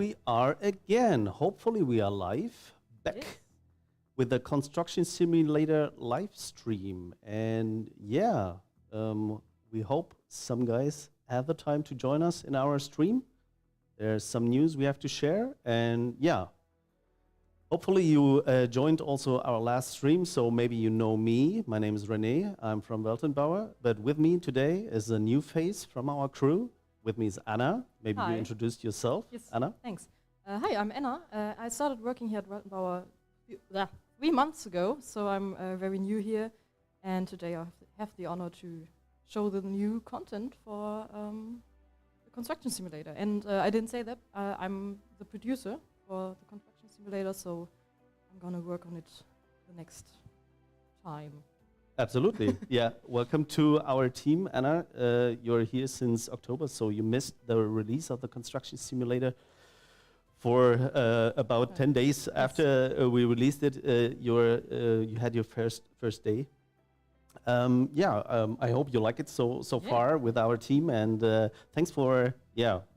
we are again. Hopefully we are live, back Yes. with the construction simulator live stream. And yeah, we hope some guys have the time to join us in our stream. There's some news we have to share. And yeah, hopefully you joined also our last stream, so maybe you know me. My name is René, I'm from weltenbauer. But with me today is a new face from our crew. With me is Anna. Maybe you Hi. introduced yourself, Yes, Anna? thanks. Hi, I'm Anna. I started working here at weltenbauer 3 months ago, so I'm very new here. And today I have the honor to show the new content for the construction simulator. And I didn't say that, I'm the producer for the construction simulator, so I'm gonna work on it the next time. Absolutely. Yeah. Welcome to our team, Anna. You're here since October, so you missed the release of the construction simulator for about 10 days after we released it. You had your first day. I hope you like it so far with our team, and thanks for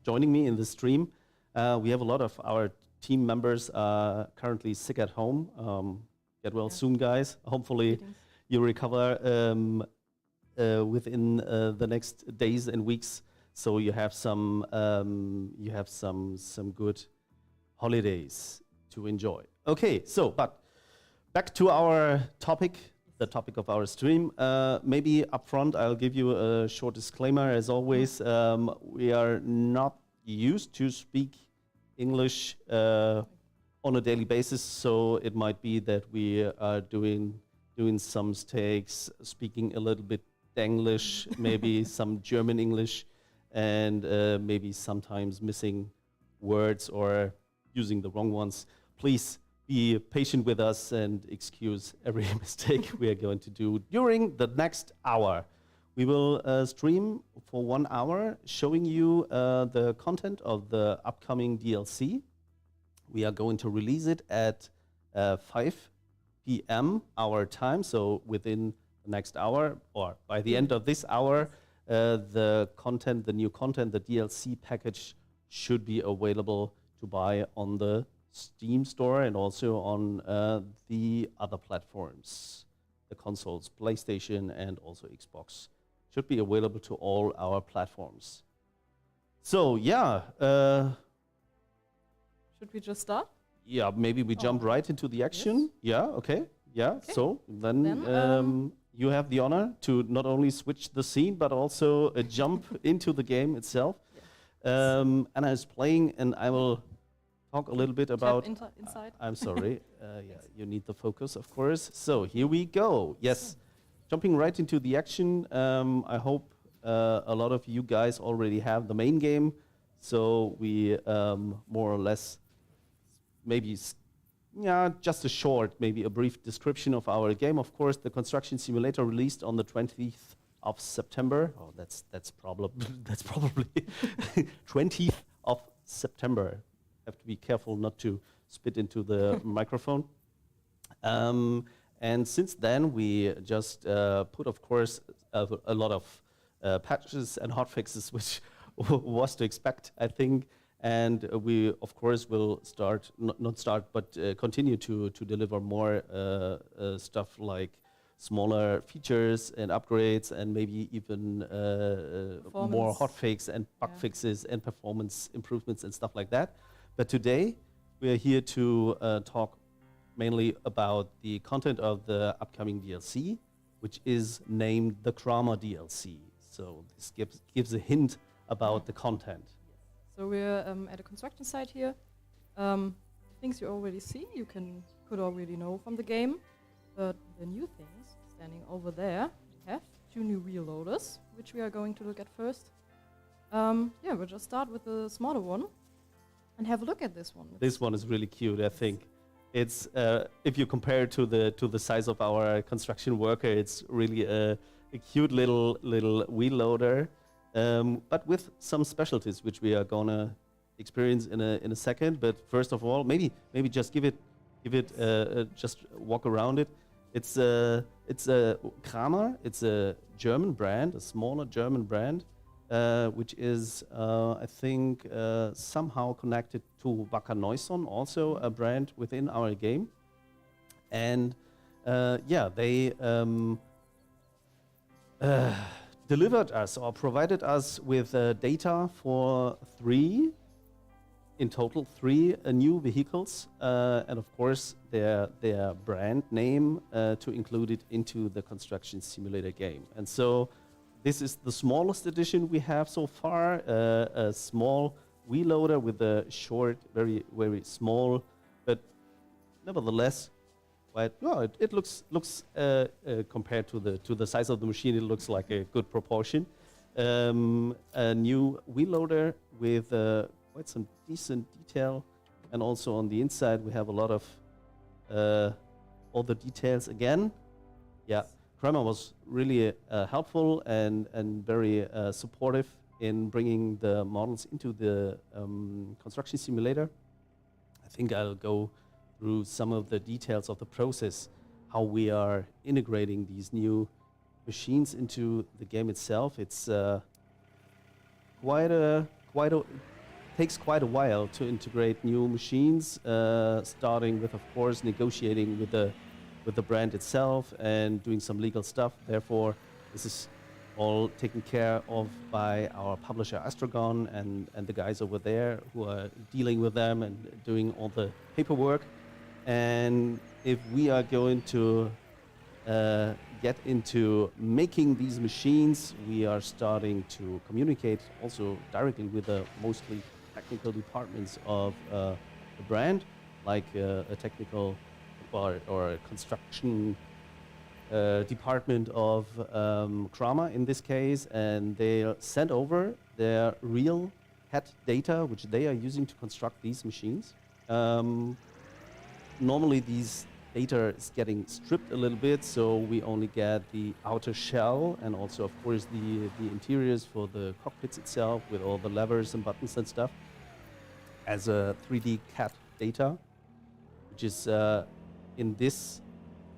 joining me in the stream. We have a lot of our team members currently sick at home. Get well soon, guys. Hopefully. Greetings. You recover within the next days and weeks, so you have some good holidays to enjoy. Okay, so but back to our topic, the topic of our stream. Maybe up front, I'll give you a short disclaimer. As always, we are not used to speak English on a daily basis, so it might be that we are doing some mistakes, speaking a little bit Denglish, maybe some German English, and maybe sometimes missing words or using the wrong ones. Please be patient with us and excuse every mistake we are going to do during the next hour. We will stream for 1 hour, showing you the content of the upcoming DLC. We are going to release it at 5 p.m. our time, so within the next hour, or by the end of this hour, the new content, the DLC package should be available to buy on the Steam store and also on the other platforms, the consoles, PlayStation and also Xbox. Should be available to all our platforms. So yeah. Should we just start? Yeah, maybe we jump right into the action. Yes. Yeah, okay. Yeah, Okay. so then you have the honor to not only switch the scene, but also jump into the game itself. Yeah. Anna is playing, and I will talk a little bit about... Inside. I'm sorry. You need the focus, of course. So here we go. Yes, jumping right into the action. I hope a lot of you guys already have the main game. So we more or less... maybe just a short, maybe a brief description of our game. Of course, the construction simulator released on the 20th of September. Oh, that's probably 20th of September. Have to be careful not to spit into the microphone. And since then, we just put, of course, a lot of patches and hotfixes, which was to expect, I think. And we, of course, will continue to deliver more stuff like smaller features and upgrades, and maybe even more hotfix and bug fixes and performance improvements and stuff like that. But today, we are here to talk mainly about the content of the upcoming DLC, which is named the Kramer DLC. So this gives a hint about the content. So we're at a construction site here. Things you already see, you could already know from the game. But the new things, standing over there, we have 2 new wheel loaders, which we are going to look at first. We'll just start with the smaller one and have a look at this one. This one is really cute, I think. It's if you compare it to the size of our construction worker, it's really a cute little wheel loader. But with some specialties, which we are gonna experience in a second. But first of all, maybe just give it just walk around it. It's a Kramer. It's a German brand, a smaller German brand, which is, I think, somehow connected to Wacker Neuson, also a brand within our game. And yeah, they delivered us or provided us with data for in total three new vehicles, and of course their brand name to include it into the construction simulator game. And so this is the smallest edition we have so far, a small wheel loader with a short, very small, but nevertheless quite, well, it looks compared to the size of the machine, it looks like a good proportion. A new wheel loader with quite some decent detail, and also on the inside we have a lot of all the details again. Yeah, Kramer was really helpful and very supportive in bringing the models into the construction simulator. I think I'll go through some of the details of the process, how we are integrating these new machines into the game itself. It's takes quite a while to integrate new machines, starting with, of course, negotiating with the brand itself and doing some legal stuff. Therefore, this is all taken care of by our publisher Astragon and the guys over there who are dealing with them and doing all the paperwork. And if we are going to get into making these machines, we are starting to communicate also directly with the mostly technical departments of the brand, like a technical or a construction department of Kramer in this case, and they send over their real CAD data, which they are using to construct these machines. Normally these data is getting stripped a little bit, so we only get the outer shell and also, of course, the interiors for the cockpits itself with all the levers and buttons and stuff as a 3D CAD data, which is in this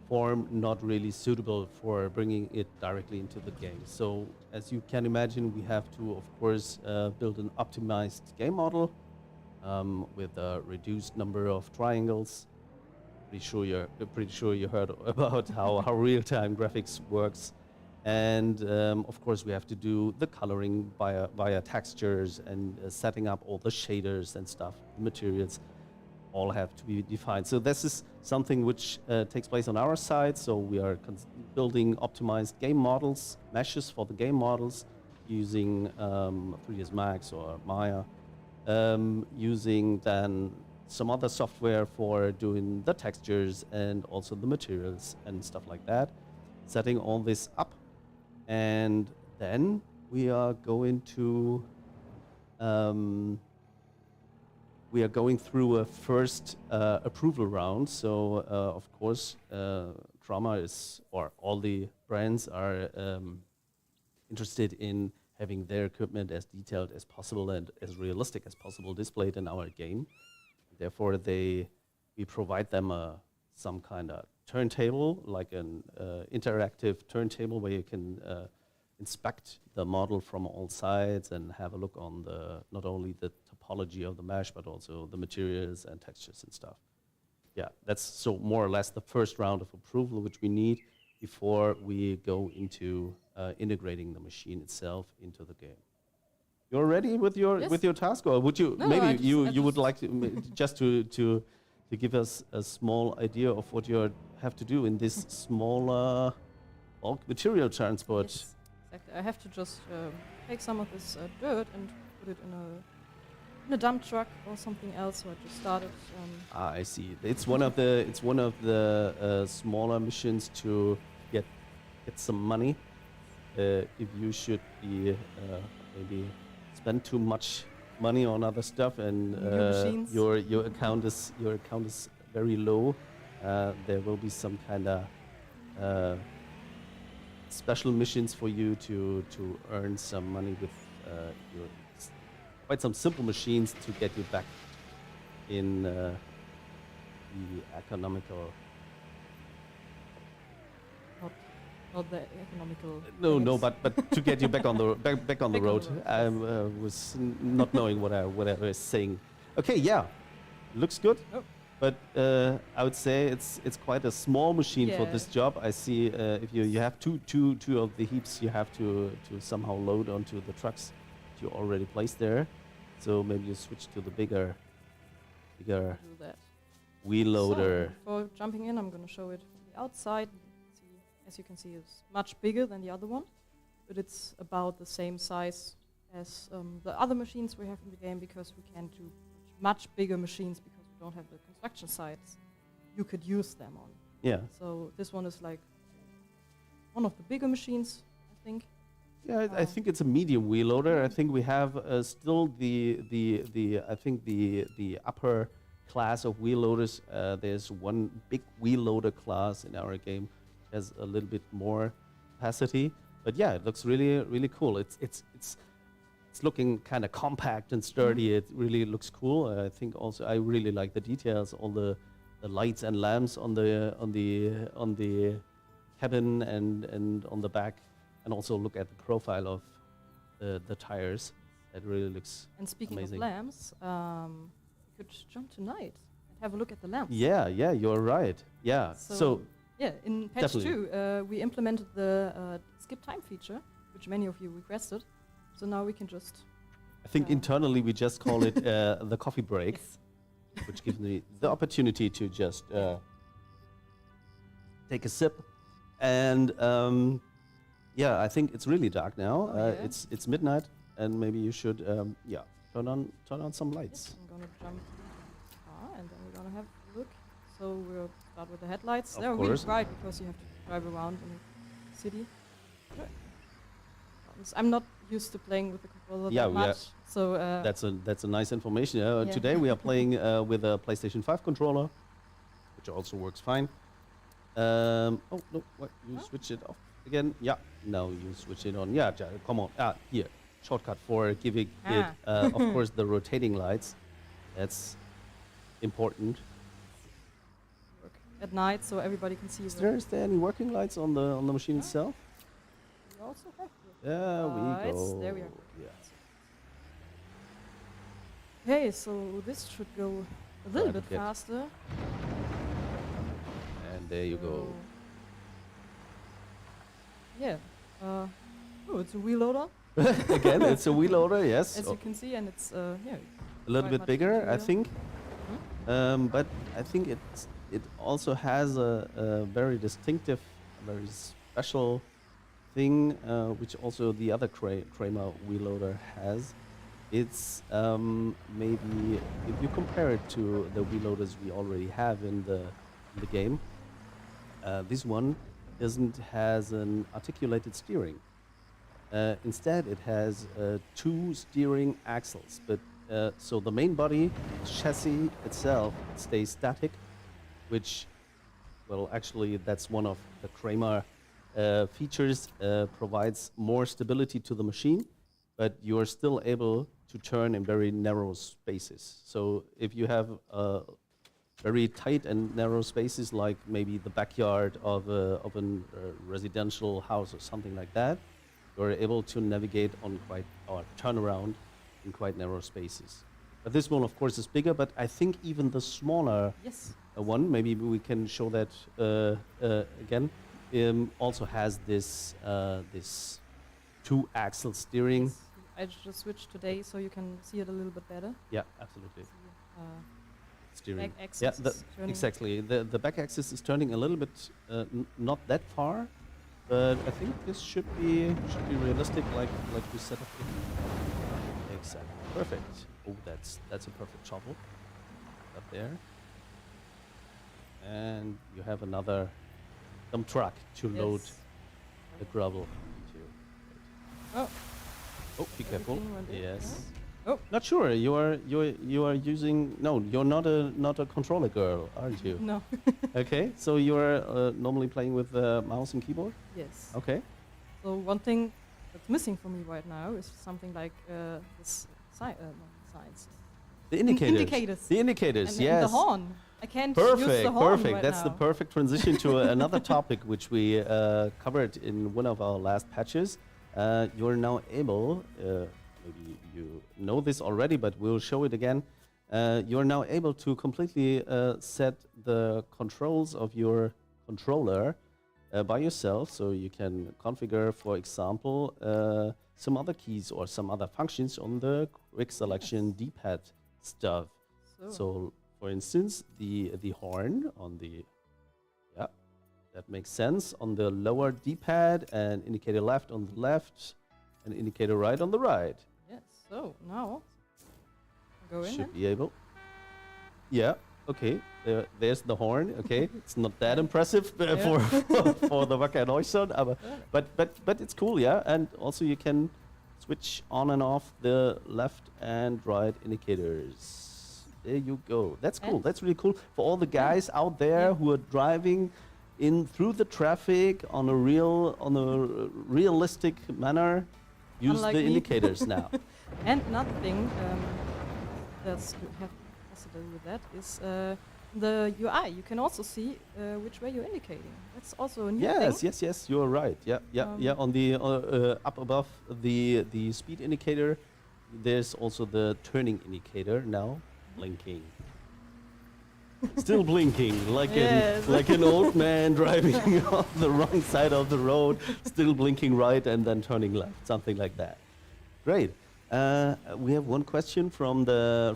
form not really suitable for bringing it directly into the game. So as you can imagine, we have to, of course, build an optimized game model with a reduced number of triangles. Pretty sure you heard about how real-time graphics works, and of course we have to do the coloring via textures and setting up all the shaders and stuff. The materials all have to be defined. So this is something which takes place on our side. So we are building optimized game models, meshes for the game models, using 3ds Max or Maya, using then some other software for doing the textures and also the materials and stuff like that, setting all this up. And then we are going to going through a first approval round. So of course Kramer is, or all the brands are interested in having their equipment as detailed as possible and as realistic as possible displayed in our game. Therefore, we provide them some kind of turntable, like an interactive turntable where you can inspect the model from all sides and have a look on not only the topology of the mesh, but also the materials and textures and stuff. Yeah, that's so more or less the first round of approval which we need before we go into integrating the machine itself into the game. You're ready with your task, or would you you would like to just to give us a small idea of what you have to do in this small bulk material transport? Yes, exactly. I have to just take some of this dirt and put it in a dump truck or something else. So I just started. I see. It's one of the smaller missions to get some money. If you should be maybe spend too much money on other stuff and your account is very low, there will be some kind of special missions for you to earn some money with your quite some simple machines to get you back in the economical not the economical. No, things. but to get you back on the back on the Back on the road. road, I was not knowing what I was saying. Okay, yeah, looks good. Oh. But I would say it's quite a small machine for Yeah. this job. I see if you have two of the heaps you have to somehow load onto the trucks you already placed there. So maybe you switch to the bigger Do that. wheel loader. So, before jumping in, I'm going to show it from the outside. As you can see, it's much bigger than the other one, but it's about the same size as the other machines we have in the game, because we can do much bigger machines because we don't have the construction sites you could use them on. Yeah. So this one is like one of the bigger machines, I think. Yeah, I think it's a medium wheel loader. I think we have still the upper class of wheel loaders. There's one big wheel loader class in our game, has a little bit more capacity. But yeah, it looks really cool. It's looking kind of compact and sturdy. It really looks cool. I think also I really like the details, all the lights and lamps on the cabin and on the back. And also look at the profile of the tires. That really looks And amazing. of lamps, we could jump tonight and have a look at the lamps. Yeah, you're right. Yeah. So yeah, in patch Definitely. 2, we implemented the skip time feature, which many of you requested. So now we can just. I think internally we just call it the coffee break, Yes. which gives me the opportunity to just take a sip. And yeah, I think it's really dark now. Oh, yeah. It's midnight, and maybe you should turn on some lights. Yes, I'm gonna jump in the car and then we're gonna have a look. So we'll start with the headlights. Of They're really course. bright because you have to drive around in the city. I'm not used to playing with the controller Yeah, that we are- much. So That's a nice information. Yeah. Today we are playing with a PlayStation 5 controller, which also works fine. Oh no, what? You switch it off again? Yeah, no, you switch it on. Yeah, come on. Here, shortcut for giving it, of course, the rotating lights. That's important. work at night so everybody can see Is the there any working lights on the machine itself? we also have the There we lights. go. There we are. Yeah. Okay, so this should go a little Try to bit get- faster. And there you go. So, yeah. Oh, it's a wheel loader, Again, it's a wheel loader, yes. as you can see, and it's yeah. A little quite bit much bigger, I interior. think. But I think it also has a very distinctive, very special thing, which also the other Kramer wheel loader has. It's maybe if you compare it to the wheel loaders we already have in the game, this one has an articulated steering. Instead, it has two steering axles, but so the main body chassis itself stays static, which, well, actually that's one of the Kramer features, provides more stability to the machine, but you are still able to turn in very narrow spaces. So if you have very tight and narrow spaces, like maybe the backyard of a residential house or something like that, you're able to navigate on or turn around in quite narrow spaces. But this one, of course, is bigger, but I think even the smaller Yes. one, maybe we can show that again, also has this two-axle steering. Yes. I just switched today so you can see it a little bit better. Yeah, absolutely. The, Steering. back axis Yeah, is turning. exactly. The back axis is turning a little bit, not that far, but I think this should be realistic, like we set up here. Exactly. Perfect. Oh, that's a perfect shovel up there. And you have another dump truck to load Yes. the gravel into. Oh. Oh, be careful. Everything went in. Yes. Oh. Not sure. You are using. No, you're not a controller girl, aren't you? No. Okay. So you're normally playing with mouse and keyboard. Yes. Okay. So one thing that's missing for me right now is something like this not signs. The indicators. Indicators. The indicators. And yes. the horn. I can't use the Perfect, horn perfect. right That's the now. perfect transition to another topic which we covered in one of our last patches. You're now able, maybe you know this already, but we'll show it again. You're now able to completely set the controls of your controller by yourself, so you can configure, for example, some other keys or some other functions on the quick selection D-pad stuff. So for instance, the horn on the, yeah, that makes sense, on the lower D-pad, and indicator left on the left, and indicator right on the right. Yes, so now go in. Should be able. Yeah, okay, there's the horn, okay. It's not that impressive for the Wacker Neustadt, but it's cool, yeah. And also you can switch on and off the left and right indicators. There you go. That's cool. That's really cool for all the guys out there who are driving in through the traffic on a realistic manner. Use Unlike the me. indicators now. And another thing that's has to do with that is the UI. You can also see which way you're indicating. That's also a new thing. Yes. You're right. Yeah. On the up above the speed indicator, there's also the turning indicator now, blinking. Still blinking, like an old man driving on the wrong side of the road, still blinking right and then turning left, something like that. Great. We have one question from the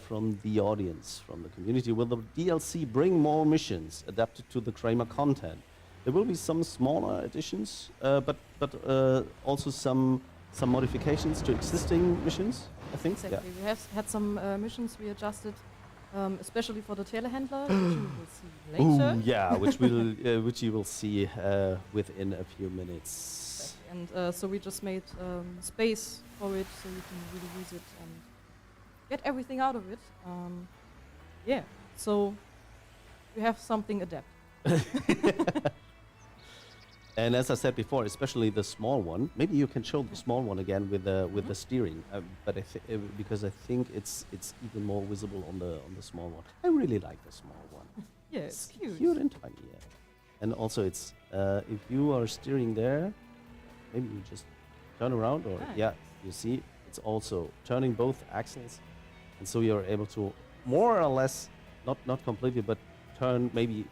audience, from the community. Will the DLC bring more missions adapted to the Kramer content? There will be some smaller additions, but also some modifications to existing missions, I think. Exactly. We have had some missions we adjusted, especially for the telehandler, which you will see later. Ooh, yeah, which you will see within a few minutes. Exactly. And so we just made space for it, so you can really use it and get everything out of it. Yeah. So we have something adapted. And as I said before, especially the small one. Maybe you can show the small one again with the steering, but because I think it's even more visible on the small one. I really like the small one. Yeah, it's cute. Cute and tiny. Yeah. And also, it's if you are steering there, maybe you just turn around, or you see it's also turning both axles, and so you're able to more or less, not completely, but turn maybe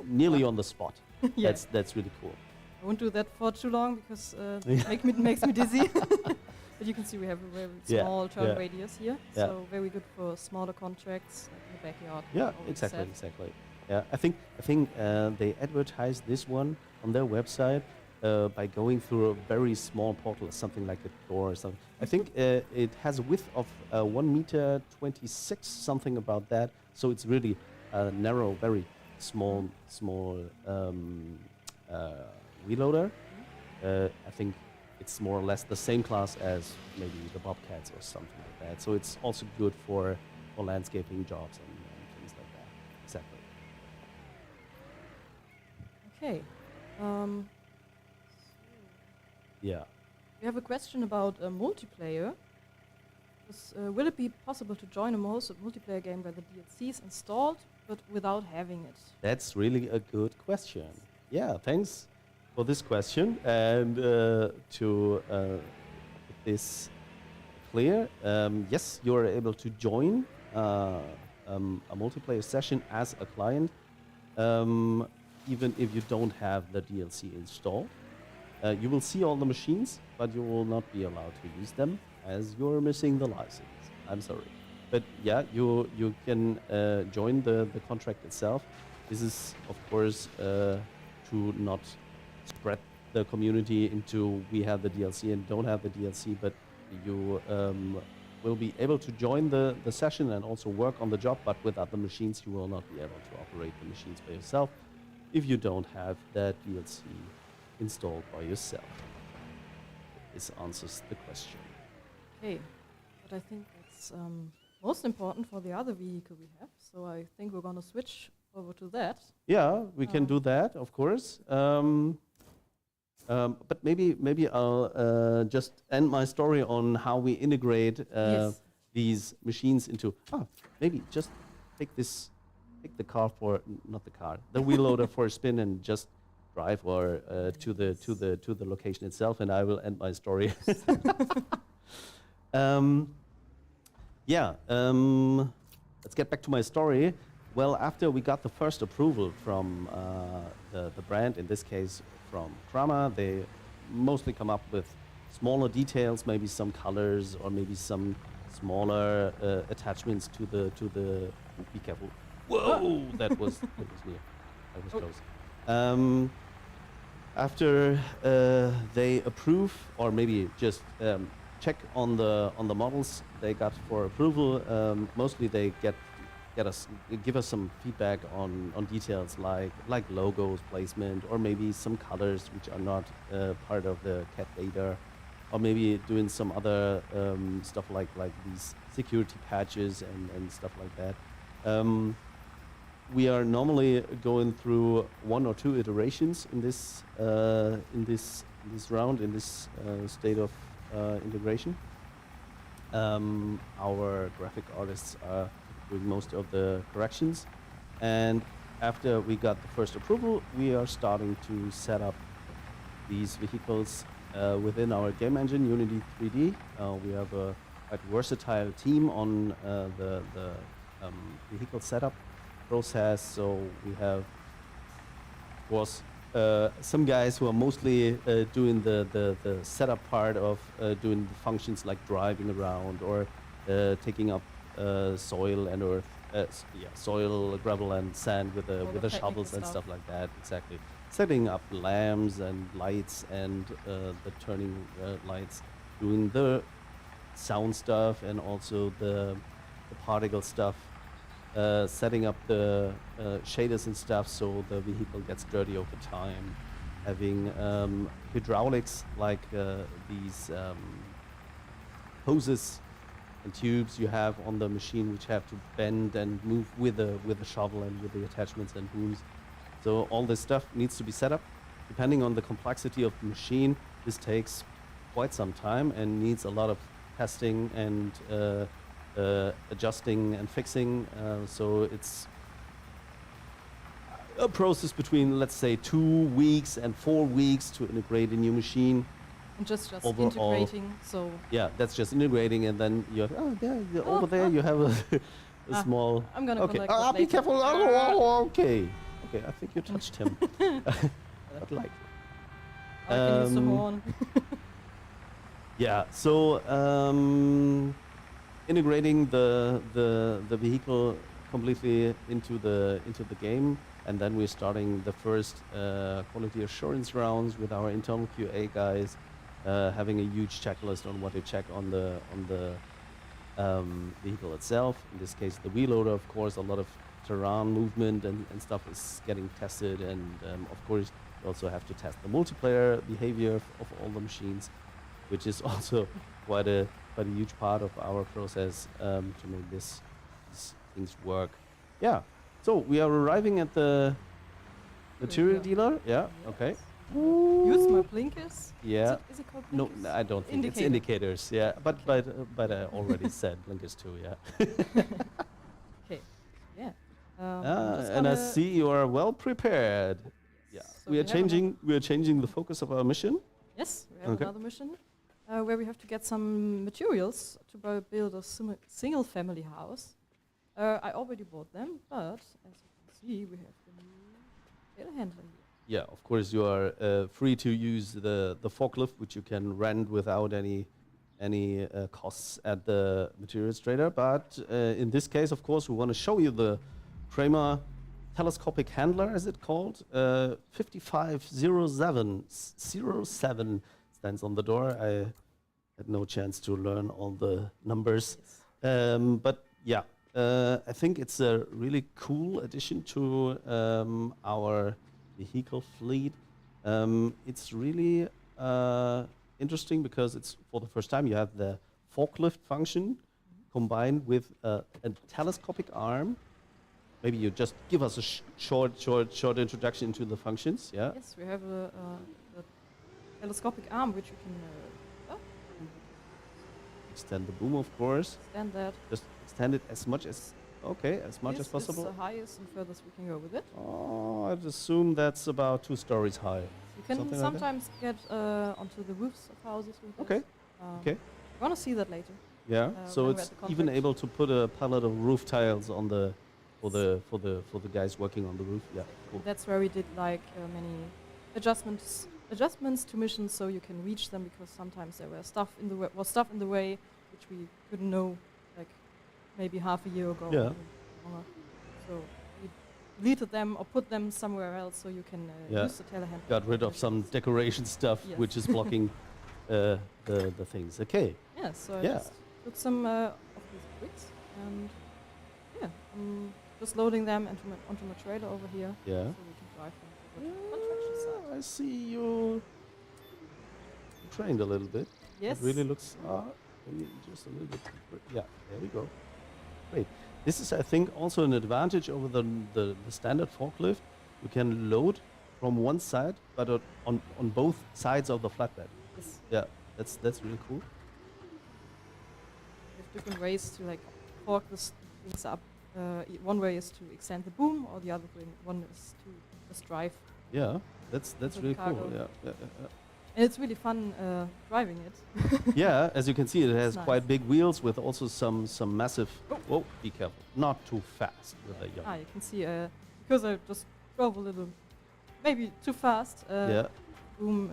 nearly on the spot. Yeah. That's really cool. I won't do that for too long because it makes me dizzy. But you can see we have a very small turn radius here, so very good for smaller contracts like in the backyard. Yeah, exactly. Yeah, I think they advertise this one on their website by going through a very small portal, something like a door or something. I think it has a width of 1 meter 26, something about that. So it's really narrow, very small wheel loader. I think it's more or less the same class as maybe the Bobcats or something like that. So it's also good for landscaping jobs and things like that. Exactly. Okay. Yeah. We have a question about multiplayer. Will it be possible to join a multiplayer game where the DLC is installed but without having it? That's really a good question. Yeah, thanks for this question. And to make this clear, yes, you are able to join a multiplayer session as a client, even if you don't have the DLC installed. You will see all the machines, but you will not be allowed to use them as you're missing the license. I'm sorry. But yeah, you can join the contract itself. This is, of course, to not spread the community into we have the DLC and don't have the DLC, but you will be able to join the session and also work on the job, but with other machines you will not be able to operate the machines by yourself if you don't have that DLC installed by yourself. This answers the question. Okay, but I think that's most important for the other vehicle we have, so I think we're going to switch over to that. Yeah, we can do that, of course. But maybe I'll just end my story on how we integrate these machines into. Maybe just take take the car for not the car, the wheel loader for a spin and just drive or to the location itself, and I will end my story. Yeah, let's get back to my story. Well, after we got the first approval from the brand, in this case from Kramer, they mostly come up with smaller details, maybe some colors or maybe some smaller attachments to the. Be careful! Whoa, that was near. That was close. After they approve or maybe just check on the models they got for approval, mostly they give us some feedback on details like logos, placement, or maybe some colors which are not part of the CAD data, or maybe doing some other stuff like these security patches and stuff like that. We are normally going through 1 or 2 iterations in this round, in this state of integration. Our graphic artists are doing most of the corrections, and after we got the first approval, we are starting to set up these vehicles within our game engine, Unity 3D. We have a quite versatile team on the vehicle setup process. So we have, of course, some guys who are mostly doing the setup part of doing the functions like driving around or taking up soil and or soil, gravel, and sand with the shovels and stuff like that. Exactly, setting up lamps and lights and the turning lights, doing the sound stuff and also the particle stuff. Setting up the shaders and stuff so the vehicle gets dirty over time, having hydraulics like these hoses and tubes you have on the machine which have to bend and move with the shovel and with the attachments and booms. So all this stuff needs to be set up. Depending on the complexity of the machine, this takes quite some time and needs a lot of testing and adjusting and fixing, so it's a process between, let's say, 2 weeks and 4 weeks to integrate a new machine. And just overall, integrating, so... Yeah, that's just integrating, and then you have, over there you have a small... I'm gonna connect be later. careful, okay, I think you touched him. But like... I can use the horn. Yeah, so integrating the vehicle completely into the game, and then we're starting the first quality assurance rounds with our internal QA guys, having a huge checklist on what to check on the vehicle itself. In this case, the wheel loader, of course, a lot of terrain movement and stuff is getting tested, and of course, you also have to test the multiplayer behavior of all the machines, which is also quite a huge part of our process to make these things work. Yeah. So we are arriving at the material dealer. Yeah. Yes. Okay. Use my blinkers. Yeah. Is it called No, blinkers? I don't think it's indicators. Yeah. But I already said blinkers too. Yeah. Okay. Yeah. And I see you are well prepared. Yeah. So We are changing the focus of our mission. Yes, we have another mission where we have to get some materials to build a single family house. I already bought them, but as you can see, we have the new telehandler here. Yeah, of course you are free to use the forklift, which you can rent without any costs at the materials trader. But in this case, of course, we want to show you the Kramer telescopic handler, as it called. 5507 stands on the door. I had no chance to learn all the numbers. Yes. But yeah, I think it's a really cool addition to our vehicle fleet. It's really interesting because it's for the first time you have the forklift function combined with a telescopic arm. Maybe you just give us a short introduction to the functions. Yeah. Yes, we have a telescopic arm which you can extend the boom, of course. Extend that. Just extend it as much as. Okay, as much as possible. This is the highest and furthest we can go with it. Oh, I'd assume that's about 2 stories high. You can Something like that? sometimes get onto the roofs of houses with Okay. it. Okay. We're gonna see that later. Yeah. So when we're it's at the even contract. able to put a pallet of roof tiles on the for the guys working on the roof. Yeah. Cool. That's where we did like many adjustments to missions, so you can reach them, because sometimes there were stuff in the way which we couldn't know, like maybe half a year ago. Yeah. or longer. So we deleted them or put them somewhere else, so you can Yeah. use the telehandler. Got rid of some decoration stuff Yes. which is blocking the things. Okay. Yeah. So I Yeah. just took some of these bricks, and yeah, I'm just loading them onto my trailer over here, Yeah. so we can drive them to the construction site. I see you trained a little bit. Yes. It really looks maybe just a little bit. Yeah, there we go. Great. This is, I think, also an advantage over the standard forklift. You can load from one side, but on both sides of the flatbed. Yes. Yeah, that's really cool. There's different ways to like fork things up. One way is to extend the boom, or the other one is to just drive. Yeah, that's the really cool. cargo. Yeah. And it's really fun driving it. Yeah, as you can see, it has Nice. quite big wheels with also some massive. Whoa, be careful! Not too fast with a young. You can see because I just drove a little, maybe too fast. Yeah, Boom.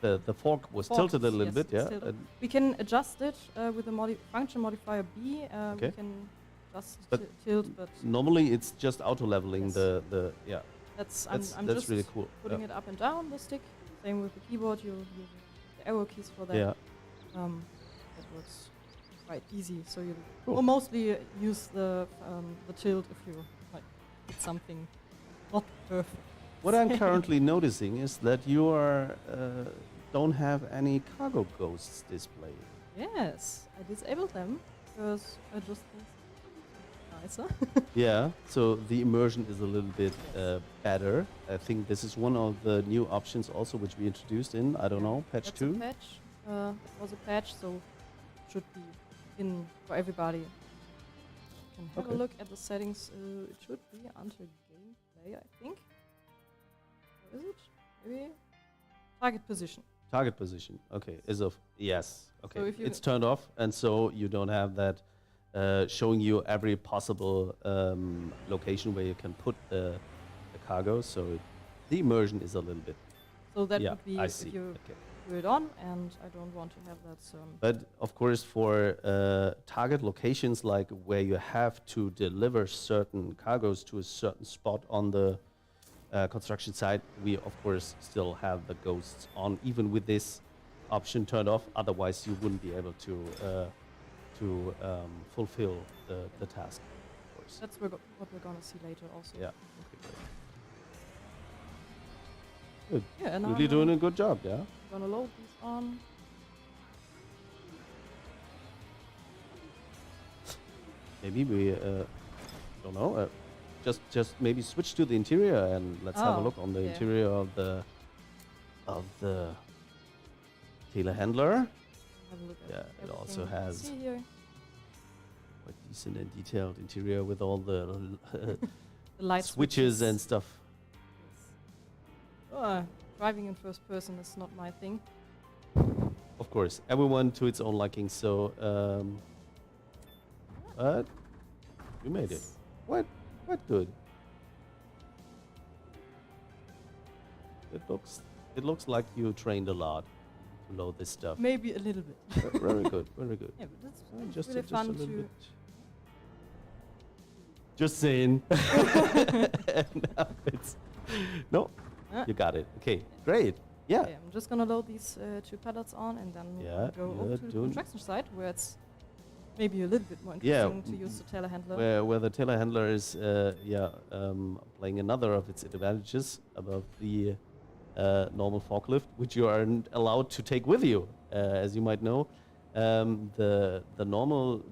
the fork was Fork, tilted a little yes, bit. it's Yeah, tilted. and We can adjust it with the function modifier B. Okay. We can just But tilt, but normally it's just auto leveling Yes. the yeah. that's I'm That's just really cool. putting it up and down the stick. Same with the keyboard. You use the arrow keys for that. Yeah. That works quite easy. So you Cool. will mostly use the tilt if you like did something not perfect. What I'm currently noticing is that you don't have any cargo ghosts displayed. Yes, I disabled them because I just think it's nicer. Yeah, so the immersion is a little bit better. I think this is one of the new options also which we introduced in, I don't know, patch That's 2. a patch. It was a patch, so it should be in for everybody. You can have Okay. a look at the settings. It should be until gameplay, I think. Or is it? Maybe target position. Target position. Okay, yes. Okay, So if you it's turned off, and so you don't have that showing you every possible location where you can put the cargo. So the immersion is a little bit. So that Yeah, would be I if see. you Okay. do it on, and I don't want to have that. So But of course, for target locations like where you have to deliver certain cargoes to a certain spot on the construction site, we of course still have the ghosts on, even with this option turned off. Otherwise, you wouldn't be able to fulfill the task. Of course. that's what we're gonna see later also. Yeah. Okay, great. Good. Yeah, and Really I'm doing a good job. Yeah. gonna load these on. Maybe we don't know. Just maybe switch to the interior and let's have a Oh, look on the yeah. interior of the telehandler. Have a look at Yeah, it everything also you can has see here. quite decent and detailed interior with all the The light switches and stuff. Driving in first person is not my thing. Of course, everyone to its own liking. So, but you made it. What good. It looks like you trained a lot to load this stuff. Maybe a little bit. Very good, very good. Yeah, but it's Just really a fun little to. bit. Just saying. No, no, you got it. Okay, great. Yeah. Okay, I'm just gonna load these 2 pallets on, and then Yeah, go yeah, over to the doing- construction site where it's maybe a little bit more Yeah, interesting to use the telehandler. Where the telehandler is playing another of its advantages above the normal forklift, which you aren't allowed to take with you, as you might know. The normal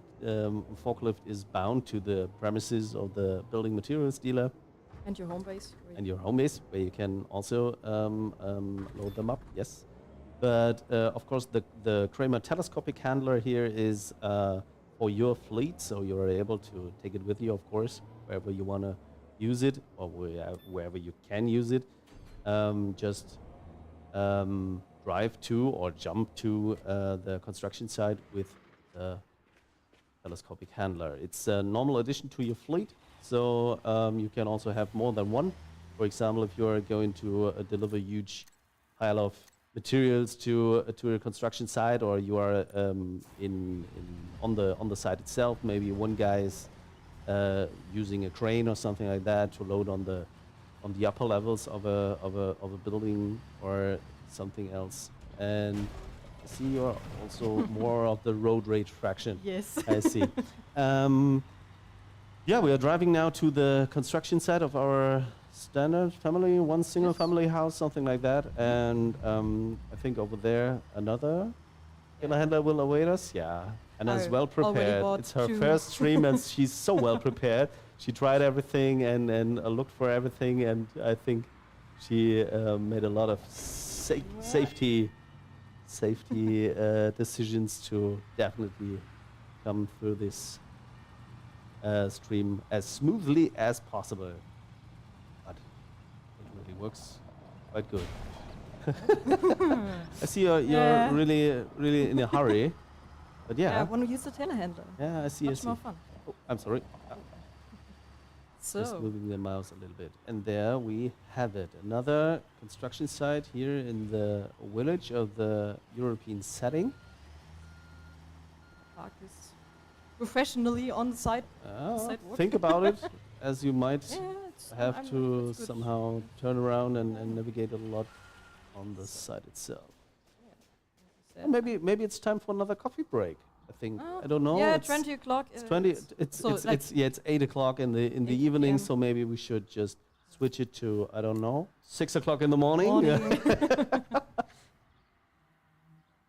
forklift is bound to the premises of the building materials dealer And your home base. where and you- your home base, where you can also load them up. Yes, but of course the Kramer telescopic handler here is for your fleet, so you're able to take it with you, of course, wherever you want to use it or wherever you can use it. Just drive to or jump to the construction site with the telescopic handler. It's a normal addition to your fleet, so you can also have more than one. For example, if you're going to deliver huge pile of materials to a construction site, or you are on the site itself, maybe one guy is using a crane or something like that to load on the upper levels of a building or something else. And I see you're also more of the road rage fraction. Yes. I see. Yeah, we are driving now to the construction site of our standard family, one single family house, something like that. And I think over there another telehandler will await us. Yeah, and as well prepared. It's her first stream, and she's so well prepared. She tried everything and looked for everything, and I think she made a lot of safety decisions to definitely come through this stream as smoothly as possible. But it really works quite good. I see you're really in a hurry. But yeah. I want to use the telehandler. Yeah, I see. Much more fun. Oh, I'm sorry. Just moving the mouse a little bit. And there we have it. Another construction site here in the village of the European setting. Park is professionally on the site. Think about it, as you might have to somehow turn around and navigate a lot on the site itself. Yeah. Maybe it's time for another coffee break. I think I don't know. Yeah, 20 o'clock. It's 20. It's 8 o'clock in the evening. So maybe we should just switch it to, I don't know, 6 o'clock in the morning.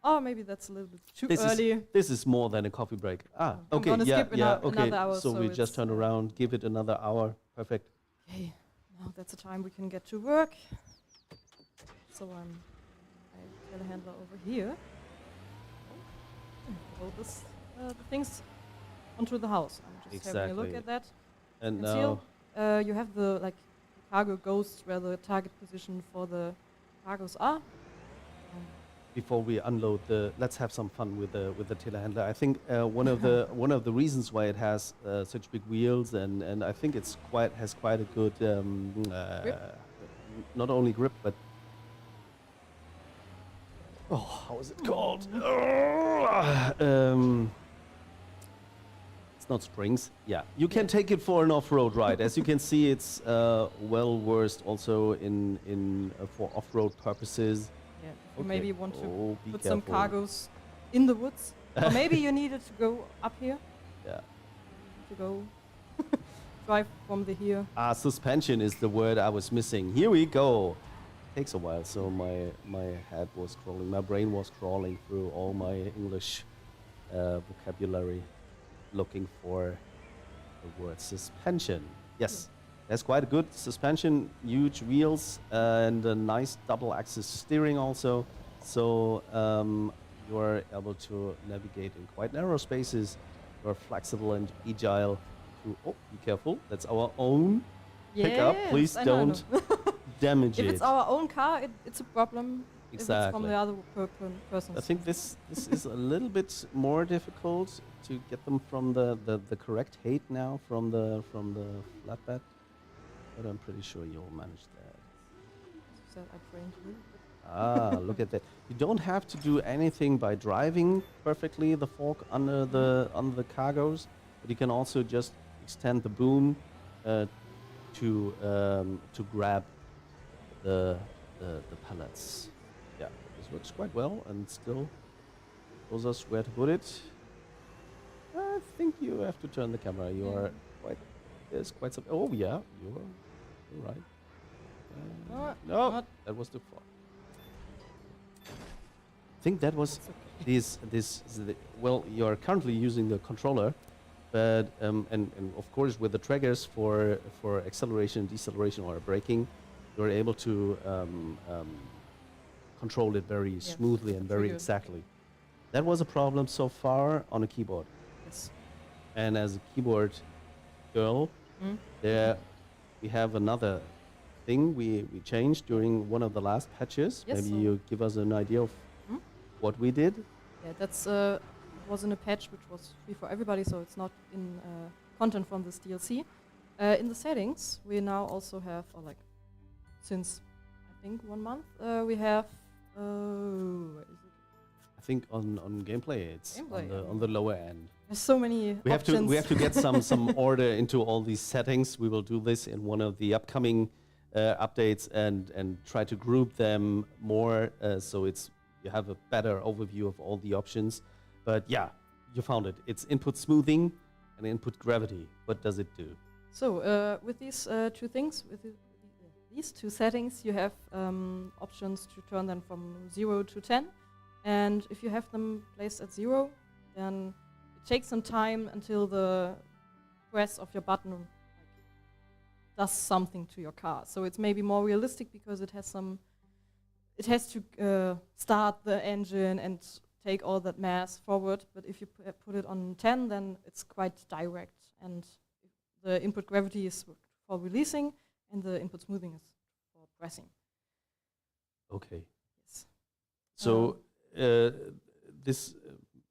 Oh, maybe that's a little bit too early. This is more than a coffee break. Okay, okay. Hour, so we just turn around, give it another hour. Perfect. Okay, now that's the time we can get to work. So I telehandler over here. Hold the things onto the house. I'm just having a look at that. And now you have the cargo ghosts where the target position for the cargos are. Before we unload let's have some fun with the telehandler. I think one of the reasons why it has such big wheels and I think has quite a good grip? Not only grip but how is it called? It's not springs. Yeah, you can take it for an off-road ride. As you can see, it's well versed also in for off-road purposes. Yeah, if you maybe want to put some cargos in the woods, or maybe you needed to go up here. Yeah. To go drive from here. Suspension is the word I was missing. Here we go. Takes a while, so my head was crawling, my brain was crawling through all my English vocabulary, looking for the word suspension. Yes, that's quite a good suspension, huge wheels and a nice double-axis steering also, so you are able to navigate in quite narrow spaces. You are flexible and agile. Be careful! That's our own pickup. Please don't. Damage if it's our own car, it's a problem. Exactly. If it's from the other person. I think this is a little bit more difficult to get them from the correct height now from the flatbed, but I'm pretty sure you'll manage that. So I trained you. Look at that! You don't have to do anything by driving perfectly the fork under the cargos, but you can also just extend the boom to grab the pallets. Yeah, this works quite well and still shows us where to put it. I think you have to turn the camera. You are there's quite some. Oh yeah, you're right. No, that was too far. I think that was well, you're currently using the controller, but and of course with the triggers for acceleration, deceleration, or braking, you're able to control it very smoothly and very exactly. That was a problem so far on a keyboard. Yes. And as a keyboard girl, Mm. there we have another thing we changed during one of the last patches. Yes, Maybe so- you give us an idea of Mm? what we did. Yeah, that's it was in a patch which was free for everybody, so it's not in content from this DLC. In the settings, we now also have, or like, since I think 1 month, we have. Where is it? I think on gameplay it's Gameplay, on the lower end. There's so many We options. have to get some order into all these settings. We will do this in one of the upcoming updates and try to group them more so you have a better overview of all the options. But yeah, you found it. It's input smoothing and input gravity. What does it do? So with these two things, these two settings, you have options to turn them from 0 to 10. And if you have them placed at 0, then it takes some time until the press of your button does something to your car. So it's maybe more realistic because it has to start the engine and take all that mass forward. But if you put it on 10, then it's quite direct. And the input gravity is for releasing, and the input smoothing is for pressing. Okay. Yes. So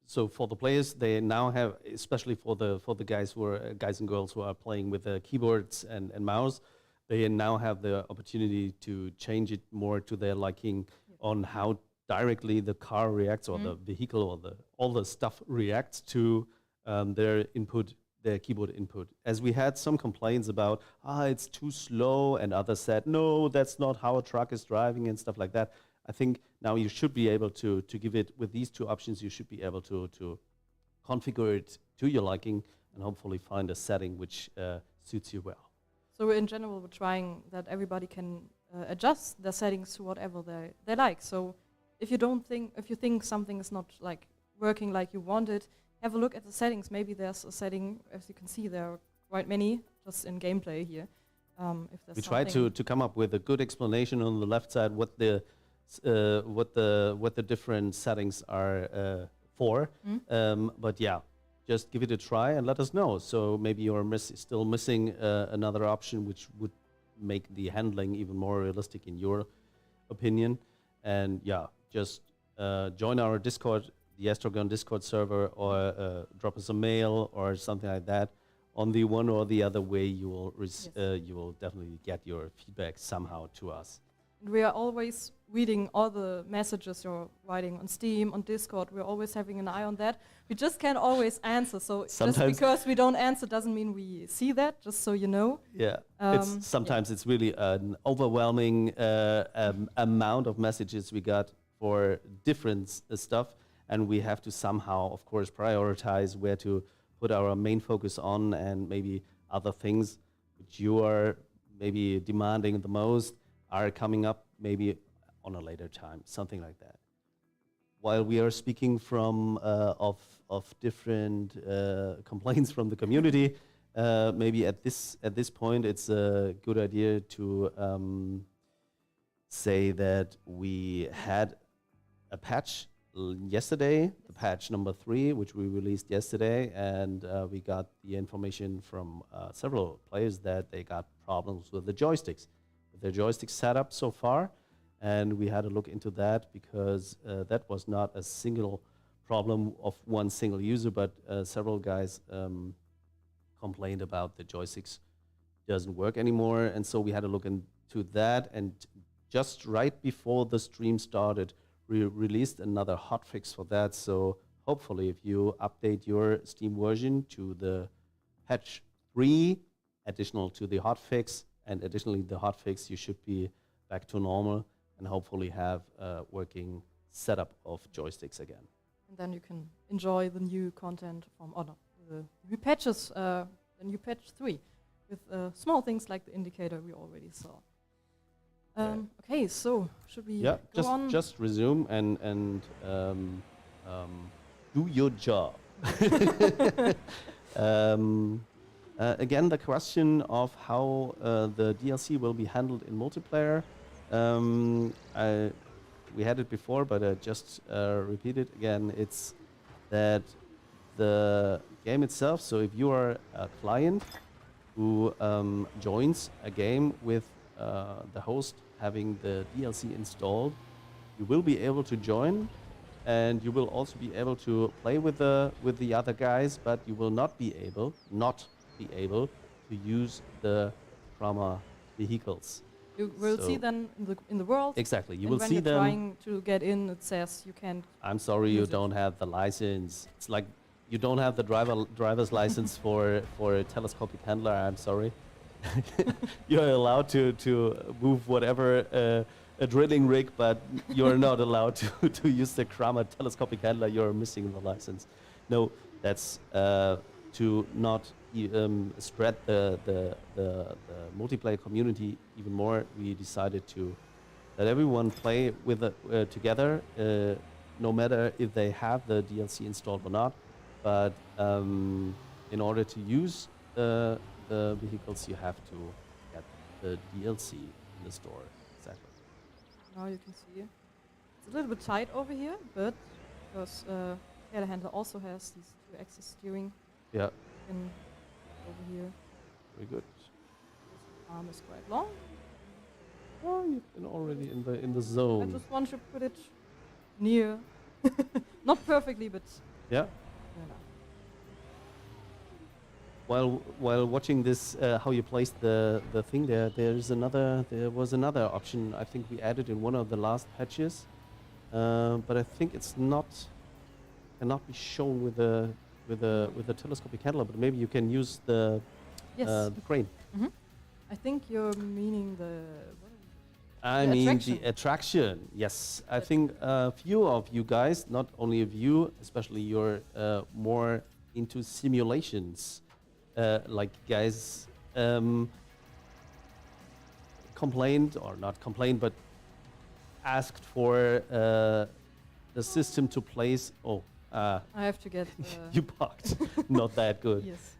so for the players, they now have, especially for the guys who are guys and girls who are playing with keyboards and mouse, they now have the opportunity to change it more to their liking on how directly the car reacts or the vehicle or all the stuff reacts to their input, their keyboard input. As we had some complaints about, it's too slow, and others said, no, that's not how a truck is driving and stuff like that. I think now you should be able to give it, with these two options, you should be able to configure it to your liking and hopefully find a setting which suits you well. So in general, we're trying that everybody can adjust their settings to whatever they like. So if you think something is not like working like you want it, have a look at the settings. Maybe there's a setting, as you can see, there are quite many just in gameplay here. If there's We tried to come up with a good explanation on the left side what the different settings are for. But yeah, just give it a try and let us know. So maybe you're still missing another option which would make the handling even more realistic in your opinion. And yeah, just join our Discord, the astragon Discord server, or drop us a mail or something like that. On the one or the other way, you will definitely get your feedback somehow to us. We are always reading all the messages you're writing on Steam, on Discord. We're always having an eye on that. We just can't always answer. So Sometimes just because we don't answer doesn't mean we see that, just so you know. Yeah, it's really an overwhelming amount of messages we got for different stuff. And we have to somehow, of course, prioritize where to put our main focus on, and maybe other things which you are maybe demanding the most are coming up maybe on a later time, something like that. While we are speaking from of different complaints from the community, maybe at this point it's a good idea to say that we had a patch yesterday, the patch number 3, which we released yesterday, and we got the information from several players that they got problems with the joysticks. Their joystick setup so far, and we had a look into that because that was not a single problem of one single user, but several guys complained about the joysticks doesn't work anymore, and so we had to look into that. And just right before the stream started, we released another hotfix for that. So hopefully, if you update your Steam version to the patch 3, additional to the hotfix, and additionally the hotfix, you should be back to normal and hopefully have a working setup of joysticks again. And then you can enjoy the new content from the new patches, the new patch 3, with small things like the indicator we already saw. Okay, so should we go on? Just resume and do your job. Again, the question of how the DLC will be handled in multiplayer. We had it before, but I just repeat it again. It's that the game itself. So if you are a client who joins a game with the host having the DLC installed, you will be able to join, and you will also be able to play with the other guys, but you will not be able to use the Kramer vehicles. You will see them in the world. Exactly, you and will when see you're them. trying to get in, it says you can't. I'm sorry, you use it. don't have the license. It's like you don't have the driver's license for a telescopic handler. I'm sorry. You're allowed to move whatever a drilling rig, but you're not allowed to use the Kramer telescopic handler. You're missing the license. No, that's to not spread the multiplayer community even more. We decided to let everyone play with together, no matter if they have the DLC installed or not. But in order to use the vehicles, you have to get the DLC in the store. Exactly. Now you can see it's a little bit tight over here, but because telehandler also has these 2-axis steering. Yeah. And over here, Very good. this arm is quite long. Oh, you've been already in the I zone. just want to put it near, not perfectly, but Yeah. near enough. While watching this, how you placed the thing there, there was another option. I think we added in one of the last patches, but I think cannot be shown with the telescopic handler. But maybe you can use the Yes. the crane. I think you're meaning the. I The mean attraction. the attraction. Yes, I think a few of you guys, not only of you, especially you're more into simulations. Like guys complained, or not complained, but asked for the system to place. I have to get. You parked. Not that good. Yes.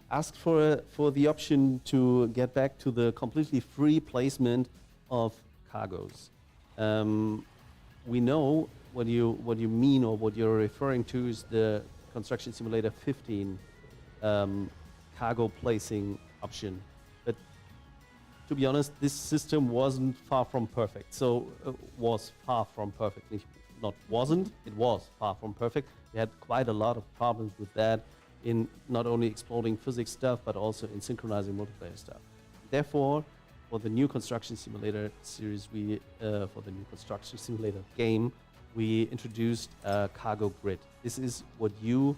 Asked for the option to get back to the completely free placement of cargoes. We know what you mean, or what you're referring to is the Construction Simulator 15 cargo placing option. But to be honest, this system wasn't far from perfect. So was far from perfect. Not wasn't, it was far from perfect. We had quite a lot of problems with that in not only exploding physics stuff, but also in synchronizing multiplayer stuff. Therefore, for the new Construction Simulator series, for the new Construction Simulator game, we introduced a cargo grid. This is what you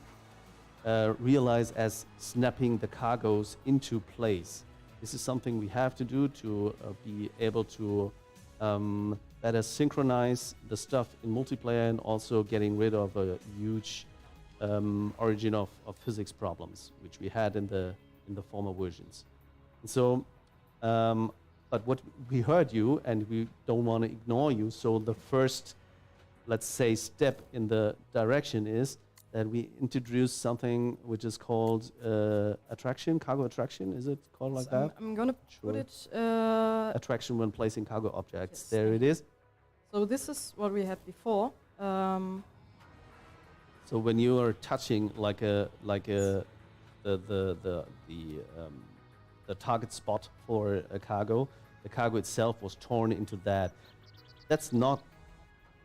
realize as snapping the cargoes into place. This is something we have to do to be able to better synchronize the stuff in multiplayer, and also getting rid of a huge origin of physics problems, which we had in the former versions. And so, but what we heard you, and we don't want to ignore you. So the first, let's say, step in the direction is that we introduce something which is called attraction, cargo attraction. Is it called like that? I'm gonna Sure. put it. Attraction when placing cargo objects. Yes. There it is. So this is what we had before. So when you are touching the target spot for a cargo, the cargo itself was torn into that. That's not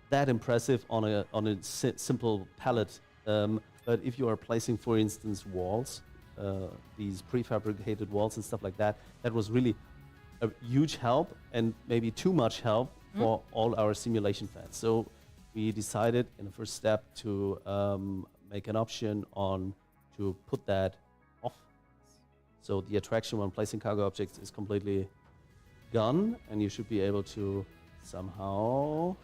that impressive on a simple pallet. But if you are placing, for instance, walls, these prefabricated walls and stuff like that, that was really a huge help, and maybe too much help for all our simulation fans. So we decided in the first step to make an option to put that off. So the attraction when placing cargo objects is completely gone, and you should be able to somehow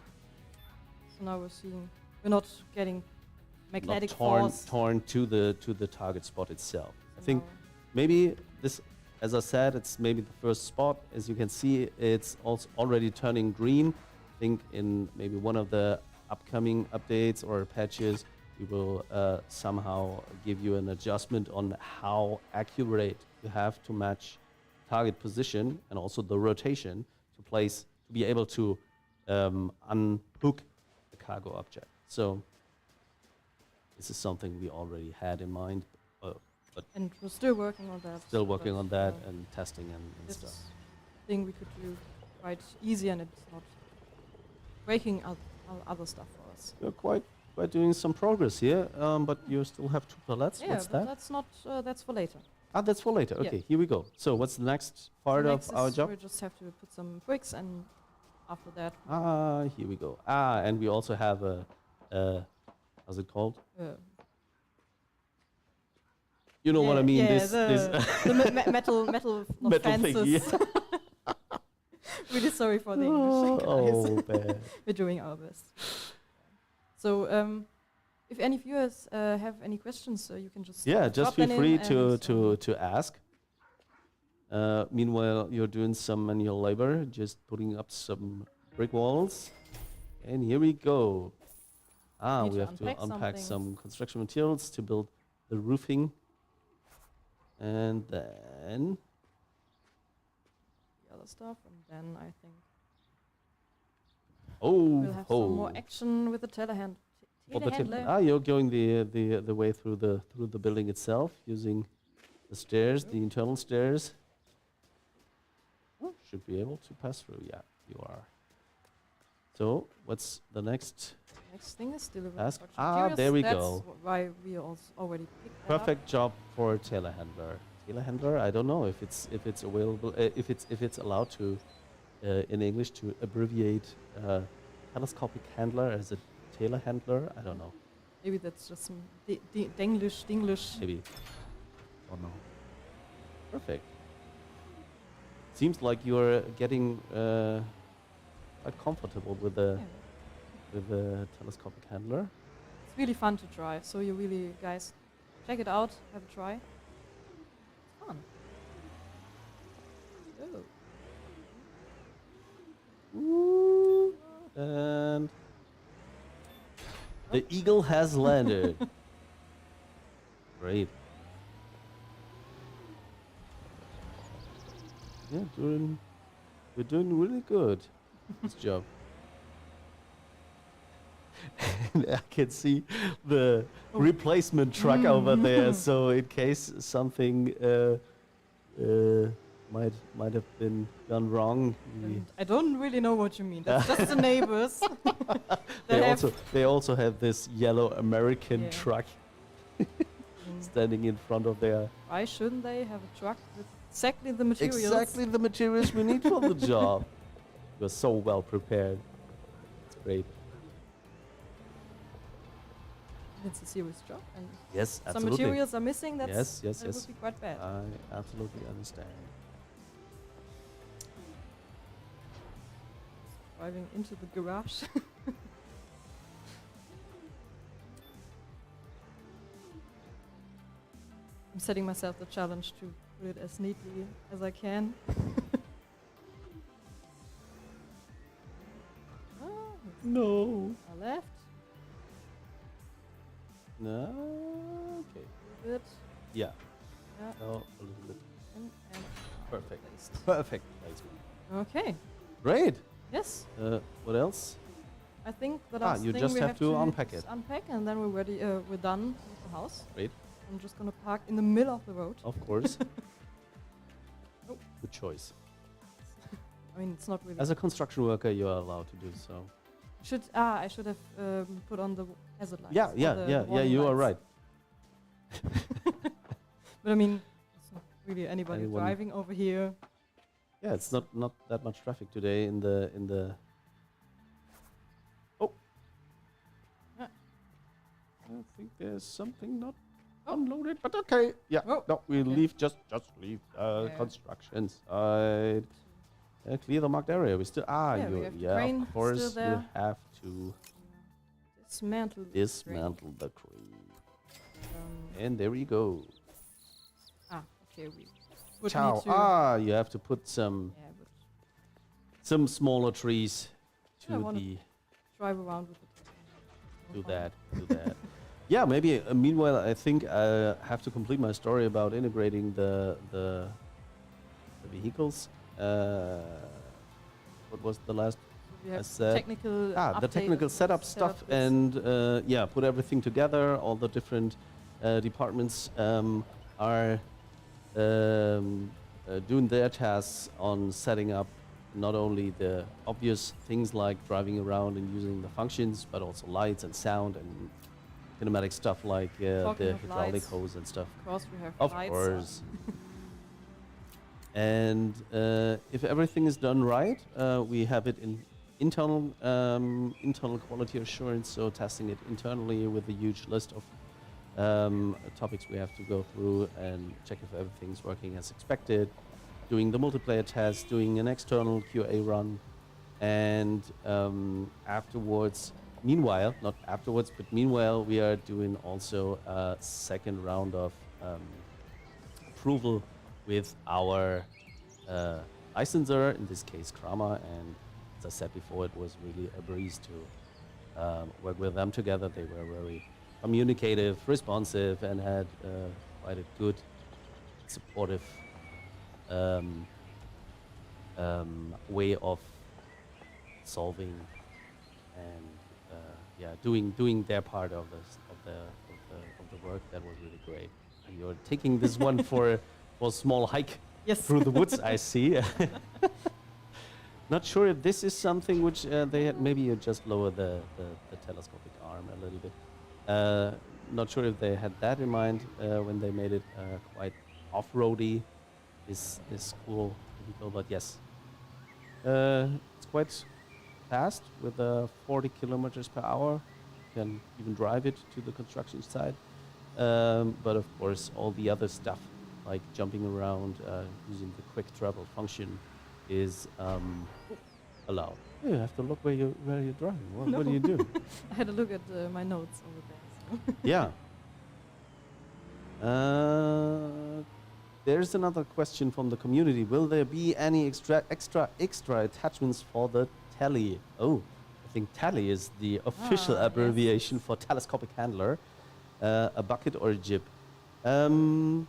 So now we're not getting magnetic not torn force. torn to the target spot itself. I So think now- maybe this, as I said, it's maybe the first spot. As you can see, it's also already turning green. I think in maybe one of the upcoming updates or patches, we will somehow give you an adjustment on how accurate you have to match target position, and also the rotation to be able to unhook the cargo object. So this is something we already had in mind, but And we're still working on that. still working but, on that and testing and this stuff. thing we could do quite easy, and it's not breaking other stuff for us. You're quite doing some progress here, but you still have 2 pallets. Yeah, What's but that? that's not. That's for later. Ah, that's for later. Yeah. Okay, here we go. So what's the next part So of next our is job? we just have to put some bricks, and after that, Here we go. And we also have how's it called? You know what I mean? Yeah, this the metal metal fences. thing. Yeah. Really sorry for the English, guys. Oh, bad. We're doing our best. So, if any viewers have any questions, you can just Yeah, just drop feel them free in to ask. Meanwhile, you're doing some manual labor, just putting up some brick walls. And here we go. Need We to have to unpack unpack something. some construction materials to build the roofing. And then the other stuff, and then I think oh, we'll have some more action with the telehandler. You're going the way through the building itself using the stairs, the internal stairs. Should be able to pass through. Yeah, you are. So what's the next? Next thing is delivery. Task. construction materials. There we That's go. Why we also already picked that up. Perfect job for telehandler. Telehandler. I don't know if it's available. If it's allowed to, in English, to abbreviate telescopic handler as a telehandler. I don't know. Maybe that's just some Denglish. Maybe. Oh no. Perfect. Seems like you're getting quite comfortable with the telescopic handler. It's really fun to try. So you really, guys, check it out. Have a try. It's fun. Oh. Ooh. And the eagle has landed. Great. Yeah, we're doing really good. This job. And I can see the replacement truck over there. So in case something might have been done wrong, And I don't really know what you mean. That's just the neighbors. they also have this yellow American Yeah. truck standing in front of their Why shouldn't they have a truck with exactly the materials? exactly the materials we need for the job. You're so well prepared. It's great. It's a serious job, and Yes, some absolutely. materials are missing. That Yes. would be quite bad. I absolutely understand. Driving into the garage. I'm setting myself the challenge to put it as neatly as I can. No. Left. No. Okay. A little bit. Yeah. Yeah. No, a little bit. And Perfect. placed. Perfect placement. Okay. Great. Yes. What else? I think the last you thing just we have to unpack just it. unpack, and then we're ready. We're done with the house. Great. I'm just gonna park in the middle of the road. Of course. Oh. Good choice. I mean, it's not really. As a construction worker, you are allowed to do so. I should have put on the hazard lights. Yeah, or yeah, the yeah, yeah. warning You are lights. right. But I mean, it's not really anybody Anyone- driving over here. Yeah, it's not that much traffic today in the. Oh. Yeah. I think there's something not unloaded, but okay. Yeah. Oh, No, we okay. leave. Just leave Yeah. construction site. Clear the marked area. We still Yeah, we have the crane of course still there. you have to Dismantle. the dismantle the crane. crane. And there we go. Okay, we would Ciao. need to. You have to put some Yeah, but smaller trees I to wanna the drive around with it. do that. Yeah, maybe. Meanwhile, I think I have to complete my story about integrating the vehicles. What was the last You have I said technical the update technical of setup stuff bits. and yeah, put everything together. All the different departments are doing their tasks on setting up not only the obvious things like driving around and using the functions, but also lights and sound and kinematic stuff like Talking the of hydraulic lights, hose and stuff. Of course, we have Of lights. course. And if everything is done right, we have it in internal quality assurance, so testing it internally with a huge list of topics we have to go through and check if everything's working as expected, doing the multiplayer test, doing an external QA run, and afterwards, not afterwards, but meanwhile, we are doing also a second round of approval with our licensor, in this case Kramer, and as I said before, it was really a breeze to work with them together. They were very communicative, responsive, and had quite a good, supportive way of solving and yeah, doing their part of the work. That was really great. And you're taking this one for a small hike through the woods, I see. Not sure if this is something which they had. Maybe you just lower the telescopic arm a little bit. Not sure if they had that in mind when they made it quite off-roady. This cool vehicle, but yes, it's quite fast with 40 kilometers per hour. You can even drive it to the construction site. But of course, all the other stuff like jumping around using the quick travel function is allowed. You have to look where you're driving. What do you do? I had a look at my notes over there. So. Yeah. There's another question from the community. Will there be any extra attachments for the tele? Oh, I think tele is the official abbreviation for telescopic handler. A bucket or a jib. Currently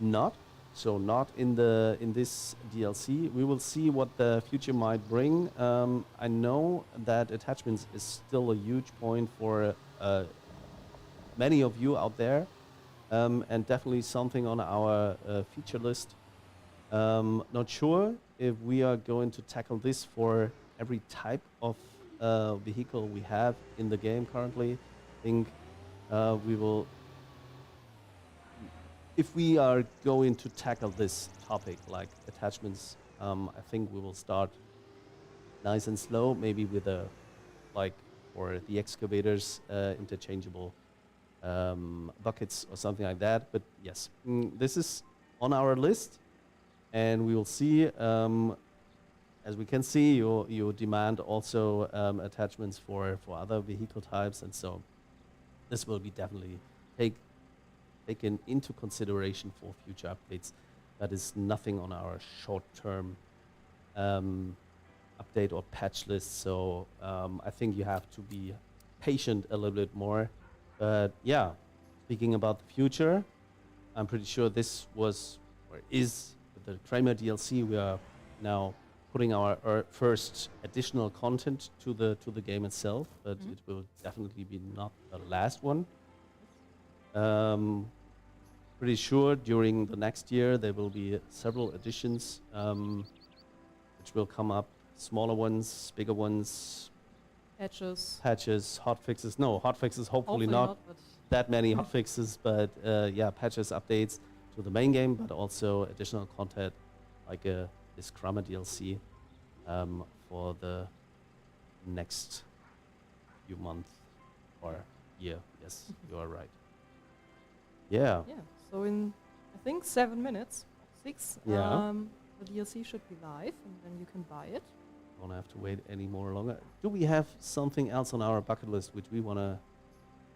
not. So not in this DLC. We will see what the future might bring. I know that attachments is still a huge point for many of you out there, and definitely something on our feature list. Not sure if we are going to tackle this for every type of vehicle we have in the game currently. I think we will. If we are going to tackle this topic, like attachments, I think we will start nice and slow, maybe with for the excavators, interchangeable buckets or something like that. But yes, this is on our list, and we will see. As we can see, you demand also attachments for other vehicle types, and so this will be definitely taken into consideration for future updates. That is nothing on our short-term update or patch list, so I think you have to be patient a little bit more. But yeah, speaking about the future, I'm pretty sure this was or is with the Kramer DLC. We are now putting our first additional content to the game itself, but it will definitely be not the last one. Pretty sure during the next year there will be several additions which will come up, smaller ones, bigger ones, patches, hotfixes. No, hotfixes hopefully not but that many hotfixes, but yeah, patches, updates to the main game, but also additional content like this Kramer DLC for the next few months or year. Yes, you are right. Yeah. Yeah. So in I think 7 minutes, 6, Yeah. the DLC should be live, and then you can buy it. Don't have to wait any more longer. Do we have something else on our bucket list which we wanna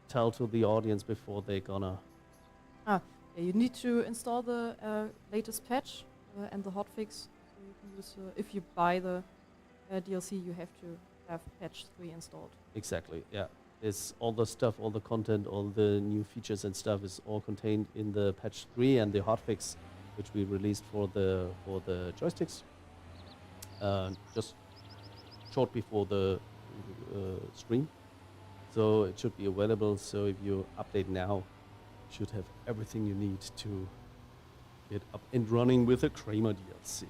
tell to the audience before they're gonna? Yeah, you need to install the latest patch and the hotfix. So you can use if you buy the DLC, you have to have patch 3 installed. Exactly. Yeah. It's all the stuff, all the content, all the new features and stuff is all contained in the patch 3 and the hotfix, which we released for the joysticks. Just short before the stream. So it should be available. So if you update now, you should have everything you need to get up and running with the Kramer DLC.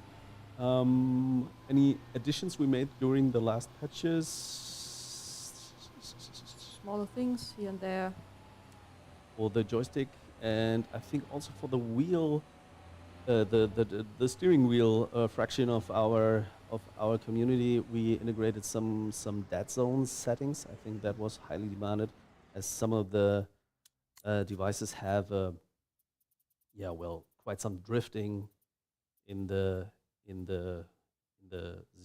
Any additions we made during the last patches? Smaller things here and there. For the joystick, and I think also for the wheel, the steering wheel fraction of our community, we integrated some dead zone settings. I think that was highly demanded, as some of the devices have, quite some drifting in the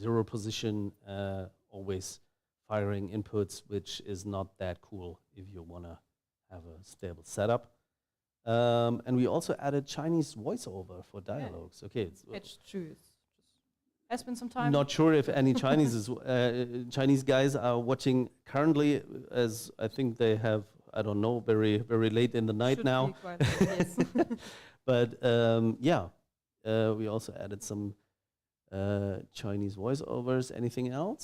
zero position, always firing inputs, which is not that cool if you wanna have a stable setup. And we also added Chinese voiceover for dialogues. Okay, it's Patch 2 has been some time. not sure if any Chinese guys are watching currently, as I think they have, I don't know, very very late in the night Should now. be quite late, yes. But we also added some Chinese voiceovers. Anything else?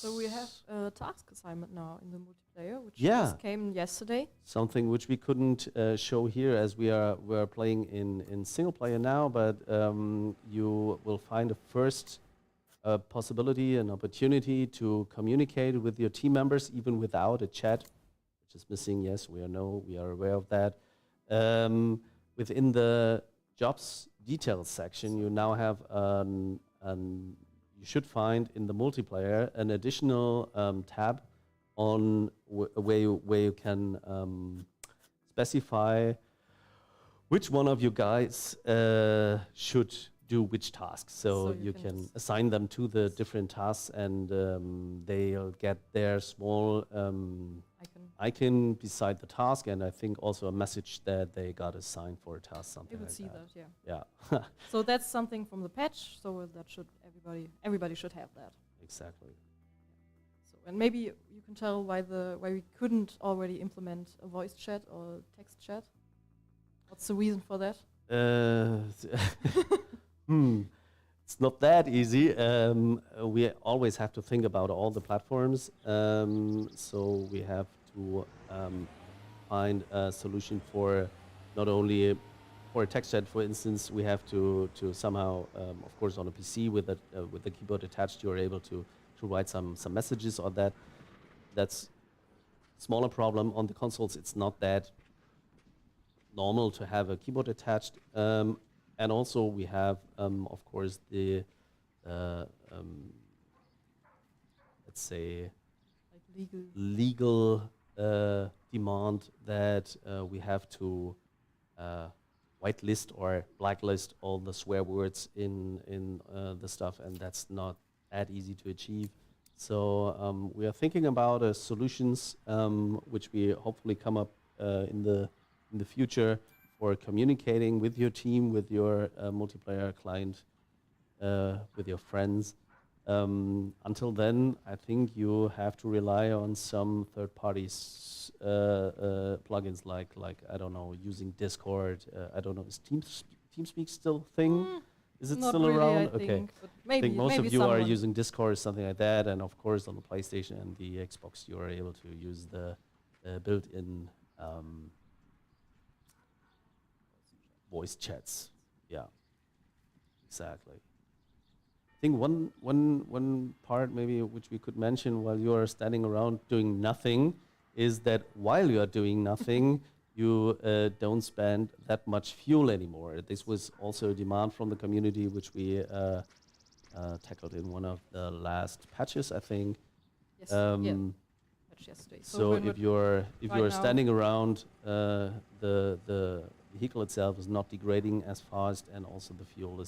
So we have a task assignment now in the multiplayer, which Yeah. just came yesterday. Something which we couldn't show here, as we're playing in single player now, but you will find a first possibility, an opportunity to communicate with your team members even without a chat, which is missing. Yes, we are aware of that. Within the jobs details section, you now have you should find in the multiplayer an additional tab on where you can specify which one of you guys should do which task. So you can assign them to the different tasks, and they'll get their small icon beside the task, and I think also a message that they got assigned for a task, something You would like see that. yeah. Yeah, So that's something from the patch. So that should everybody should have that. exactly. So and maybe you can tell why we couldn't already implement a voice chat or text chat. What's the reason for that? It's not that easy. We always have to think about all the platforms. So we have to find a solution for not only for a text chat, for instance. We have to somehow, of course, on a PC with the keyboard attached, you're able to write some messages on that. That's smaller problem. On the consoles, it's not that normal to have a keyboard attached. And also we have, of course, the, let's say, Like legal demand that we have to whitelist or blacklist all the swear words in the stuff, and that's not that easy to achieve. So we are thinking about solutions which we hopefully come up in the future for communicating with your team, with your multiplayer client, with your friends. Until then, I think you have to rely on some third parties plugins like I don't know, using Discord. I don't know, is TeamSpeak still a thing? Is it not still really, around? I Okay. think, but maybe, I think most maybe of you are someone. using Discord or something like that, and of course on the PlayStation and the Xbox you are able to use the built-in voice chats. Yeah, exactly. I think one part maybe which we could mention while you are standing around doing nothing is that while you are doing nothing, you don't spend that much fuel anymore. This was also a demand from the community, which we tackled in one of the last patches, I think. Yes, yeah. Patch yesterday. So if you're now standing around, the vehicle itself is not degrading as fast, and also the fuel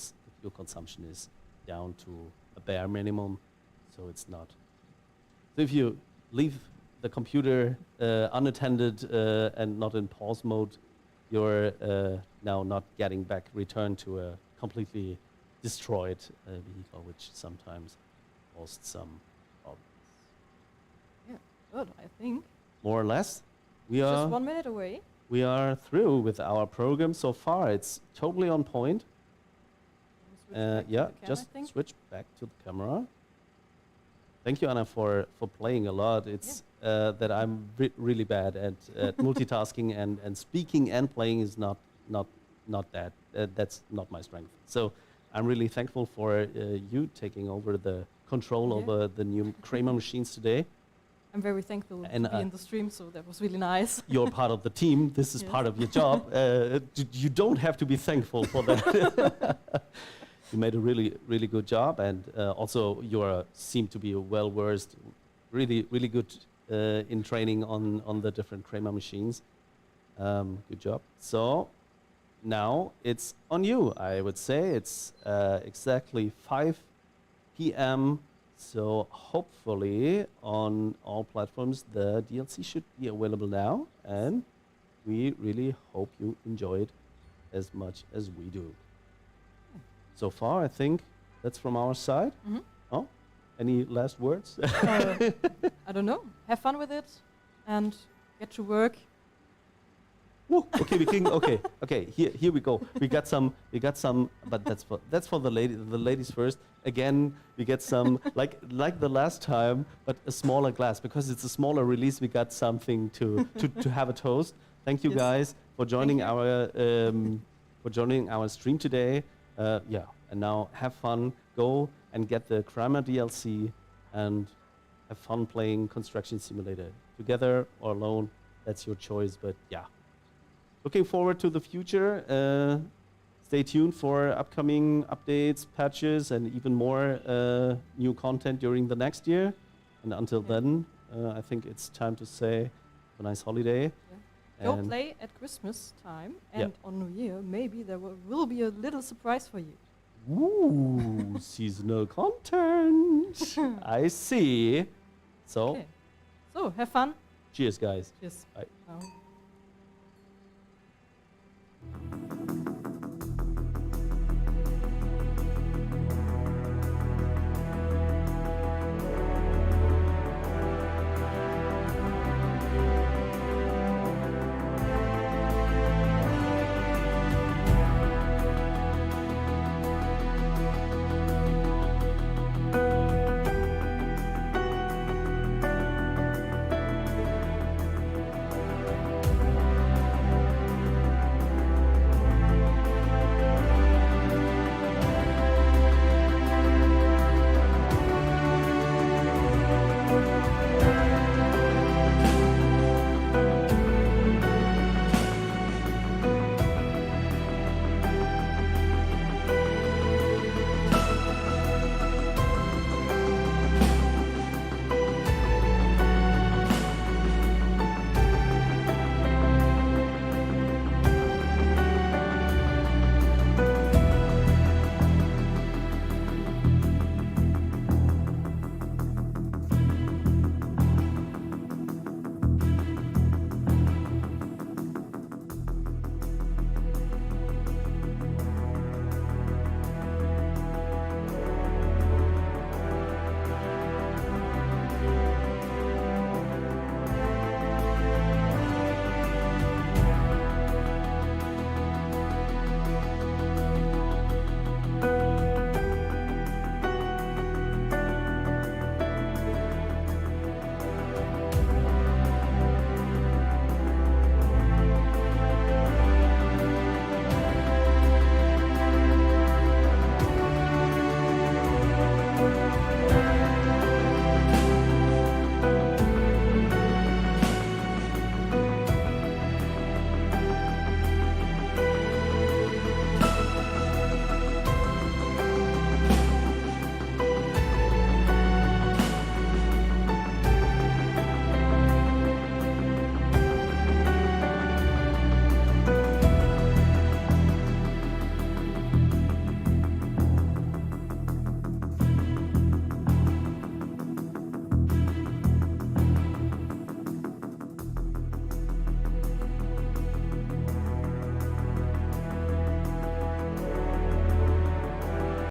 consumption is down to a bare minimum, so it's not. So if you leave the computer unattended and not in pause mode, you're now not getting back returned to a completely destroyed vehicle, which sometimes caused some problems. Yeah, good, I think. More or less, Just 1 minute away. we are through with our program so far. It's totally on point. Switch back to the camera, I Just think. switch back to the camera. Thank you, Anna, for playing a lot. It's that I'm really bad at multitasking and speaking and playing is not that. That's not my strength. So I'm really thankful for you taking over the control over the new Kramer machines today. I'm very thankful And, to be in the stream, so that was really nice. You're part of the team. This is part of your job. You don't have to be thankful for that. You made a really good job, and also you seem to be well versed, really good in training on the different Kramer machines. Good job. So now it's on you. I would say it's exactly 5 p.m. So hopefully on all platforms the DLC should be available now, and we really hope you enjoy it as much as we do. So far, I think that's from our side. Mm-hmm. Oh, any last words? I don't know. Have fun with it and get to work. Woo, okay, we can. Okay. Here we go. We got some, but that's for the ladies first. Again, we get some like the last time, but a smaller glass because it's a smaller release. We got something to have a toast. Thank you guys for joining our stream today. And now have fun. Go and get the Kramer DLC and have fun playing Construction Simulator together or alone. That's your choice. But yeah, looking forward to the future. Stay tuned for upcoming updates, patches, and even more new content during the next year. And until then, I think it's time to say a nice holiday. Go play at Christmas time, and on New Year, maybe there will be a little surprise for you. Ooh, seasonal content. I see. So have fun. cheers, guys. Cheers. Bye. Ciao.